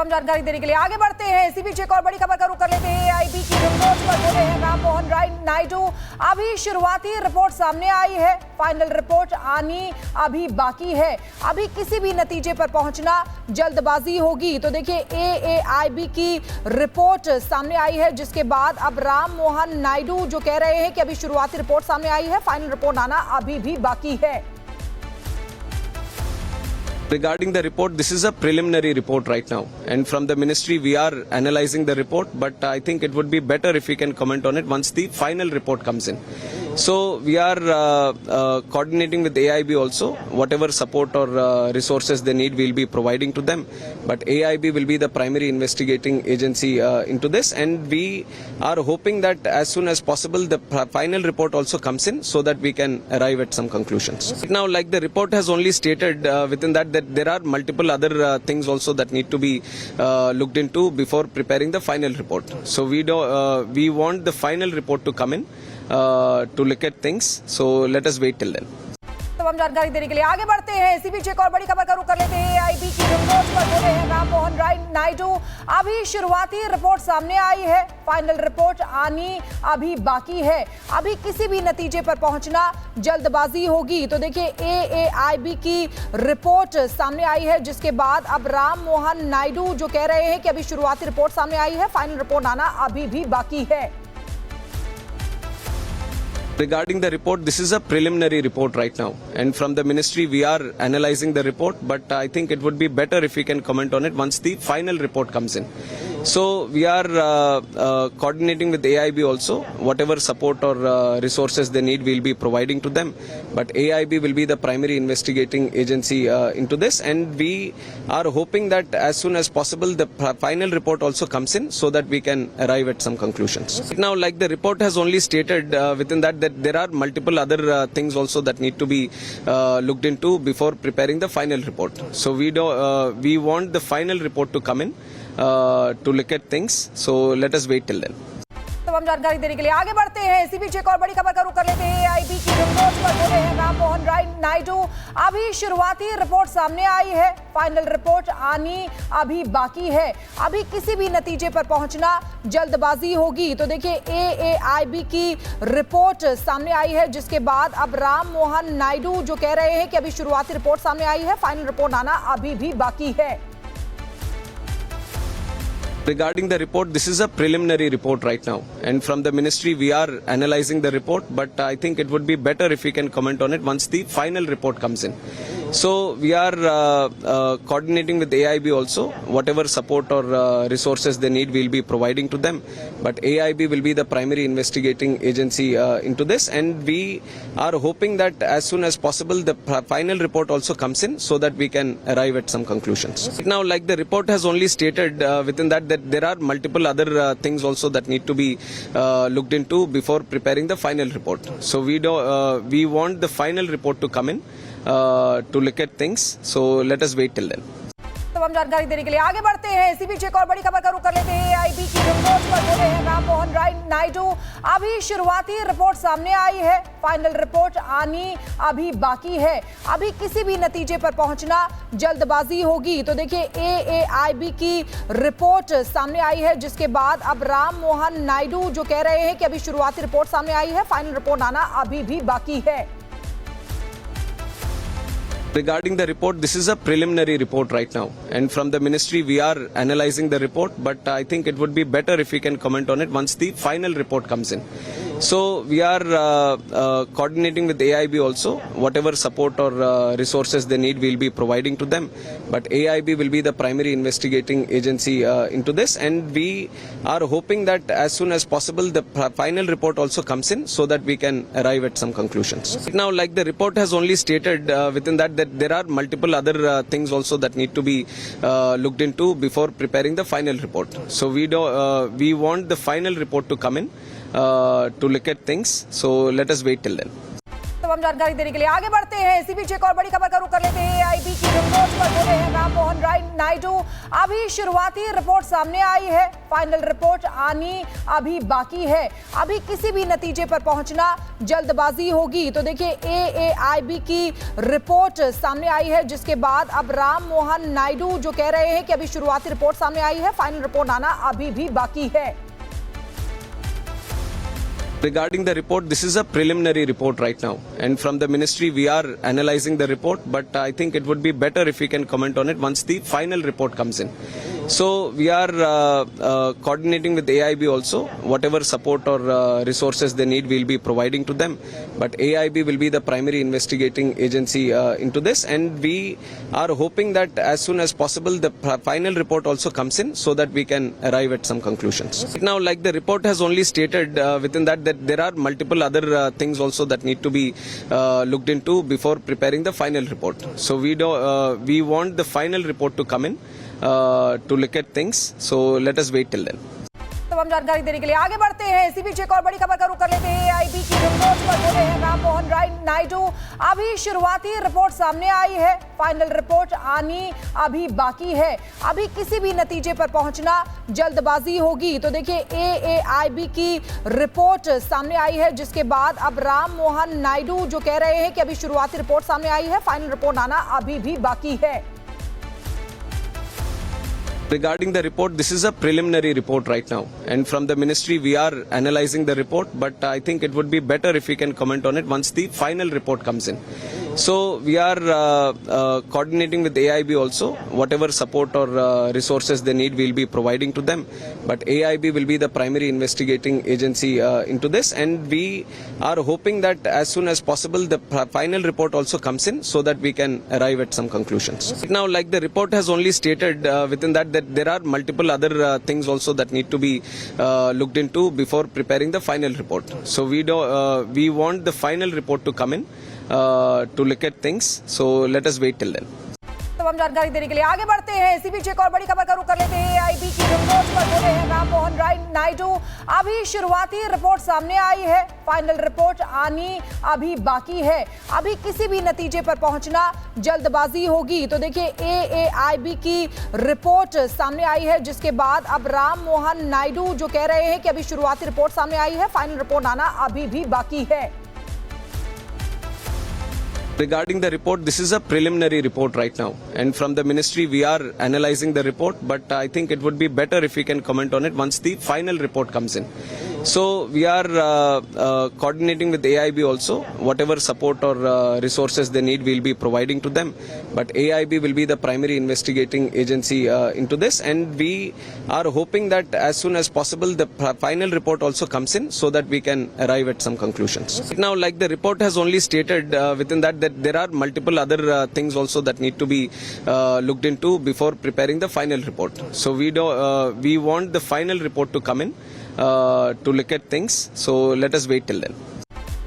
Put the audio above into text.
तमाम जानकारी देने के लिए आगे बढ़ते हैं। इसी बीच एक और बड़ी खबर का रुख कर लेते हैं। एआईबी की रिपोर्ट पर बोले हैं राम मोहन नायडू। अभी शुरुआती रिपोर्ट सामने आई है, फाइनल रिपोर्ट आनी अभी बाकी है। अभी किसी भी नतीजे पर पहुंचना जल्दबाजी होगी। तो देखिए एआईबी की रिपोर्ट सामने आई है, जिसके बाद अब राम मोहन नायडू जो कह रहे हैं कि अभी शुरुआती रिपोर्ट सामने आई है, फाइनल रिपोर्ट आना अभी भी बाकी है। Regarding the report, this is a preliminary report right now, and from the ministry we are analyzing the report, but I think it would be better if we can comment on it once the final report comes in. So we are coordinating with AIB also. Whatever support or resources they need, we'll be providing to them, but AIB will be the primary investigating agency into this, and we are hoping that as soon as possible the final report also comes in, so that we can arrive at some conclusions. Now, like the report has only stated within that there are multiple other things also that need to be looked into before preparing the final report. So we want the final report to come in to look at things. So let us wait till then. तमाम जानकारी देने के लिए आगे बढ़ते हैं। इसी बीच एक और बड़ी खबर का रुख कर लेते हैं। एआईबी की रिपोर्ट पर बोले हैं राम मोहन नायडू। अभी शुरुआती रिपोर्ट सामने आई है, फाइनल रिपोर्ट आनी अभी बाकी है। अभी किसी भी नतीजे पर पहुंचना जल्दबाजी होगी। तो देखिए एआईबी की रिपोर्ट सामने आई है, जिसके बाद अब राम मोहन नायडू जो कह रहे हैं कि अभी शुरुआती रिपोर्ट सामने आई है, फाइनल रिपोर्ट आना अभी भी बाकी है। Regarding the report, this is a preliminary report right now, and from the ministry we are analyzing the report, but I think it would be better if we can comment on it once the final report comes in. So we are coordinating with AIB also. Whatever support or resources they need, we'll be providing to them, but AIB will be the primary investigating agency into this, and we are hoping that as soon as possible the final report also comes in, so that we can arrive at some conclusions. Now, like the report has only stated within that there are multiple other things also that need to be looked into before preparing the final report. So we want the final report to come in to look at things. So let us wait till then. तमाम जानकारी देने के लिए आगे बढ़ते हैं। इसी बीच एक और बड़ी खबर का रुख कर लेते हैं। एआईबी की रिपोर्ट पर बोले हैं राम मोहन नायडू। अभी शुरुआती रिपोर्ट सामने आई है, फाइनल रिपोर्ट आनी अभी बाकी है। अभी किसी भी नतीजे पर पहुंचना जल्दबाजी होगी। तो देखिए एआईबी की रिपोर्ट सामने आई है, जिसके बाद अब राम मोहन नायडू जो कह रहे हैं कि अभी शुरुआती रिपोर्ट सामने आई है, फाइनल रिपोर्ट आना अभी भी बाकी है। Regarding the report, this is a preliminary report right now, and from the ministry we are analyzing the report, but I think it would be better if we can comment on it once the final report comes in. So we are coordinating with AIB also. Whatever support or resources they need, we'll be providing to them, but AIB will be the primary investigating agency into this, and we are hoping that as soon as possible the final report also comes in, so that we can arrive at some conclusions. Now, like the report has only stated within that there are multiple other things also that need to be looked into before preparing the final report. So we want the final report to come in to look at things. So let us wait till then. तमाम जानकारी देने के लिए आगे बढ़ते हैं। इसी बीच एक और बड़ी खबर का रुख कर लेते हैं। एआईबी की रिपोर्ट पर बोले हैं राम मोहन नायडू। अभी शुरुआती रिपोर्ट सामने आई है, फाइनल रिपोर्ट आनी अभी बाकी है। अभी किसी भी नतीजे पर पहुंचना जल्दबाजी होगी। तो देखिए एआईबी की रिपोर्ट सामने आई है, जिसके बाद अब राम मोहन नायडू जो कह रहे हैं कि अभी शुरुआती रिपोर्ट सामने आई है, फाइनल रिपोर्ट आना अभी भी बाकी है। Regarding the report, this is a preliminary report right now, and from the ministry we are analyzing the report, but I think it would be better if we can comment on it once the final report comes in. So we are coordinating with AIB also. Whatever support or resources they need, we'll be providing to them, but AIB will be the primary investigating agency into this, and we are hoping that as soon as possible the final report also comes in, so that we can arrive at some conclusions. Now, like the report has only stated within that there are multiple other things also that need to be looked into before preparing the final report. So we want the final report to come in to look at things. So let us wait till then. तमाम जानकारी देने के लिए आगे बढ़ते हैं। इसी बीच एक और बड़ी खबर का रुख कर लेते हैं। एआईबी की रिपोर्ट पर बोले हैं राम मोहन नायडू। अभी शुरुआती रिपोर्ट सामने आई है, फाइनल रिपोर्ट आनी अभी बाकी है। अभी किसी भी नतीजे पर पहुंचना जल्दबाजी होगी। तो देखिए एआईबी की रिपोर्ट सामने आई है, जिसके बाद अब राम मोहन नायडू जो कह रहे हैं कि अभी शुरुआती रिपोर्ट सामने आई है, फाइनल रिपोर्ट आना अभी भी बाकी है। Regarding the report, this is a preliminary report right now, and from the ministry we are analyzing the report, but I think it would be better if we can comment on it once the final report comes in. So we are coordinating with AIB also. Whatever support or resources they need, we'll be providing to them. But AIB will be the primary investigating agency into this, and we are hoping that as soon as possible the final report also comes in, so that we can arrive at some conclusions. Now, like the report has only stated within that there are multiple other things also that need to be looked into before preparing the final report. So we want the final report to come in to look at things. So let us wait till then. तमाम जानकारी देने के लिए आगे बढ़ते हैं। इसी बीच एक और बड़ी खबर का रुख कर लेते हैं। एआईबी की रिपोर्ट पर बोले हैं राम मोहन नायडू। अभी शुरुआती रिपोर्ट सामने आई है, फाइनल रिपोर्ट आनी अभी बाकी है। अभी किसी भी नतीजे पर पहुंचना जल्दबाजी होगी। तो देखिए एआईबी की रिपोर्ट सामने आई है, जिसके बाद अब राम मोहन नायडू जो कह रहे हैं कि अभी शुरुआती रिपोर्ट सामने आई है, फाइनल रिपोर्ट आना अभी भी बाकी है। Regarding the report, this is a preliminary report right now, and from the ministry we are analyzing the report, but I think it would be better if we can comment on it once the final report comes in. So we are coordinating with AIB also. Whatever support or resources they need, we'll be providing to them. But AIB will be the primary investigating agency into this, and we are hoping that as soon as possible the final report also comes in, so that we can arrive at some conclusions. Now, like the report has only stated within that there are multiple other things also that need to be looked into before preparing the final report. So we want the final report to come in to look at things. So let us wait till then. तमाम जानकारी देने के लिए आगे बढ़ते हैं। इसी बीच एक और बड़ी खबर का रुख कर लेते हैं। एआईबी की रिपोर्ट पर बोले हैं राम मोहन नायडू। अभी शुरुआती रिपोर्ट सामने आई है, फाइनल रिपोर्ट आनी अभी बाकी है। अभी किसी भी नतीजे पर पहुंचना जल्दबाजी होगी। तो देखिए एआईबी की रिपोर्ट सामने आई है, जिसके बाद अब राम मोहन नायडू जो कह रहे हैं कि अभी शुरुआती रिपोर्ट सामने आई है, फाइनल रिपोर्ट आना अभी भी बाकी है। Regarding the report, this is a preliminary report right now, and from the ministry we are analyzing the report, but I think it would be better if we can comment on it once the final report comes in. So we are coordinating with AIB also. Whatever support or resources they need, we'll be providing to them. But AIB will be the primary investigating agency into this, and we are hoping that as soon as possible the final report also comes in, so that we can arrive at some conclusions. Now, like the report has only stated within that there are multiple other things also that need to be looked into before preparing the final report. So we want the final report to come in to look at things. So let us wait till then.